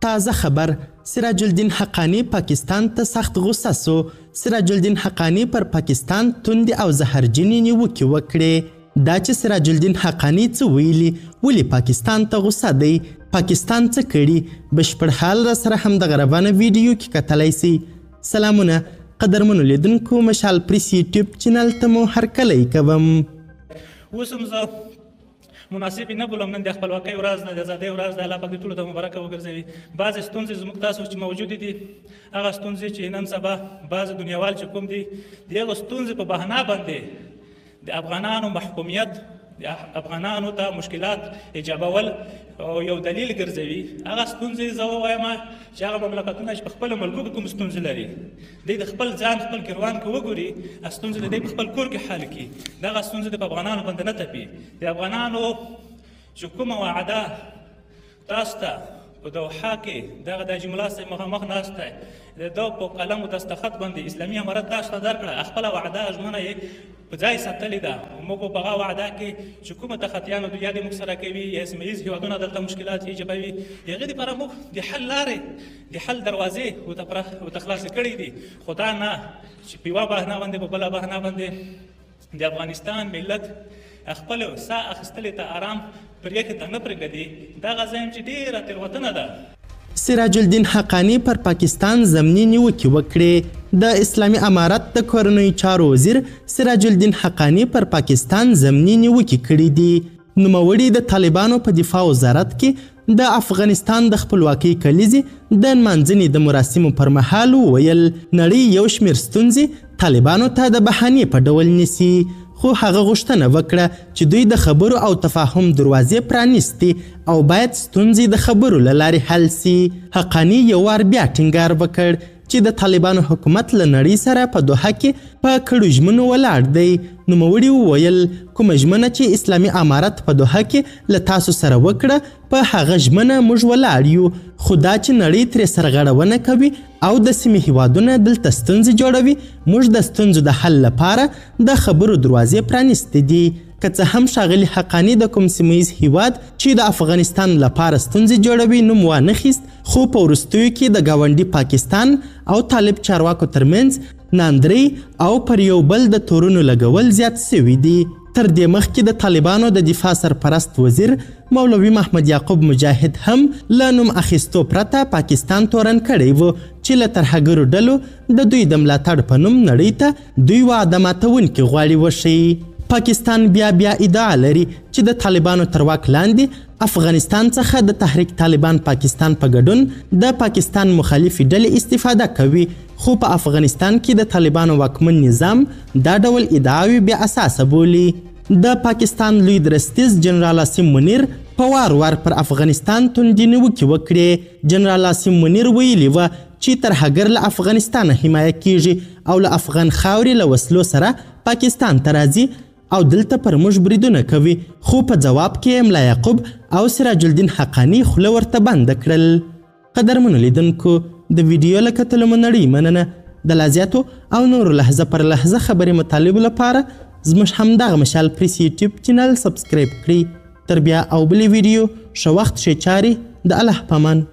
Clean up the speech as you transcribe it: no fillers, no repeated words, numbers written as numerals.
تازه خبر سراج الدین حقانی پاکستان ته سخت غوسه سو. سراج الدین حقانی پر پاکستان توندې او زهرجنې نیوکې وکړې. دا چې سراج الدین حقانی څه ویلي، ولې پاکستان ته غوسه دی، پاکستان څه کړي، بشپړ حال را سره همدغه روانه ویډیو کې کتلی سئ. سلامونه قدرمنو لیدونکو، مشال پریس یوټیوب چینل ته مو هرکلی کوم. اوس هم زه مناسب نه بولم، نن د خپلواکۍ ورځ ده، د ازادۍ ورځ ده. الله پاک دې ټولو ته مبارکه وګرځوي. بعضې ستونزې زموږ تاسو چې موجودې دي، هغه ستونزې چې نن سبا بعضې دنیاوال چې کوم دي، د هغو ستونزې په بهانه باندې د افغانانو محکومیت، د افغانانو ته مشکلات ایجابول او یو دلیل ګرځوي. هغه ستونزې زه ووایم چې هغه مملکتونه چې په خپله ملکو کې کوم ستونزې لري، دوی د خپل ځان خپل کیروان کې وګوري، ستونزې د دوی په خپل کور کې حل کړي. دغه ستونزې د په افغانانو باندې نه تپي. د افغانانو چې کومه وعده تاسو ته په دوحه کې دغه د جمله صاحب مخامخ ناست دی، د ده په قلم و دستخط باندې اسلامي امارت تاسو ته درکړه، خپله وعده ژمنه یې په ځای ساتلې ده. موږ په هغه وعده کې چې کومه تخطیانو یا د موږ سره کوي یا سیمه ییز هېوادونه دلته مشکلات ایجابوي، د هغې دپاره موږ د حل لارې، د حل دروازې ورته خلاصې کړې دي. خو دا نه چې په یوه بهانه باندې په بله بهانه باندې د افغانستان ملت خپل ساه اخیستلې ته آرام پرېږدي ته نه پرېږدي. دغه ځایم چې ډېره تېروتنه ده. سراج الدین حقانی پر پاکستان ضمني نیوکې وکړې. د اسلامي امارت د کورنیو چارو وزیر سراج الدین حقانی پر پاکستان ضمني نیوکې کړي دي. نوموړي د طالبانو په دفاع وزارت کې د افغانستان د خپلواکۍ کلیزې د نمانځنې د مراسمو پر مهال وویل نړۍ یو شمېر ستونزې طالبانو ته د بهانې په ډول نیسي، خو هغه غوښتنه وکړه چې دوی د خبرو او تفاهم دروازې پرانیستي او باید ستونزې د خبرو له لارې حل سي. حقانی یو وار بیا ټینګار وکړ چې د طالبانو حکومت له نړۍ سره په دوحه کې په کړو ژمنو ولاړ دی. نوموړي وویل کومه ژمنه چې اسلامي امارت په دوحه کې له تاسو سره وکړه، په هغه ژمنه موږ ولاړ یو، خو دا چې نړۍ ترې سرغړونه کوي او د سیمې هیوادونه دلته ستونزې جوړوي، موږ د ستونزو د حل لپاره د خبرو دروازې پرانیستې دي. که څه هم ښاغلي حقانی د کوم سیمه ییز هیواد چې د افغانستان لپاره ستونزې جوړوي نوم وانخیست، خو په وروستیو کې د ګاونډي پاکستان او طالب چارواکو ترمنځ ناندرۍ او پر یو بل د تورونو لګول زیات سوي دي. تر دې مخکې د طالبانو د دفاع سرپرست وزیر مولوي محمد یعقوب مجاهد هم له نوم اخیستو پرته پاکستان تورن کړی و چې له ترهګرو ډلو د دوی د ملاتړ په نوم نړۍ ته دوی وعده ماتونکي غواړي وښیي. پاکستان بیا ادعا لري چې د طالبانو تر واک لاندې افغانستان څخه د تحریک طالبان پاکستان په ګډون د پاکستان مخالفې ډلې استفاده کوي، خو په افغانستان کې د طالبانو واکمن نظام دا ډول ادعاوې بې اساسه بولي. د پاکستان لوی درستیز جنرال عاصم منیر په وار پر افغانستان توندې نیوکې وکړې. جنرال عاصم منیر ویلي وه چې ترهګر له افغانستانه حمایه کیږي او له افغان خاورې له وسلو سره پاکستان ته راځي او دلته پر موږ بریدونه کوي، خو په جواب کې ملا یعقوب او سراج الدین حقانی خوله ورته بنده کړل. قدرمنو لیدونکو، د ویډیو له کتلو مو نړۍ مننه. د لا زیاتو او نورو لحظه پر لحظه خبرې مطالبو لپاره زموږ همدغه مشال پریس یوټیوب چینل سبسکرایب کړئ. تر بیا او بلې ویډیو ښه وخت ښې چارې، د الله په امان.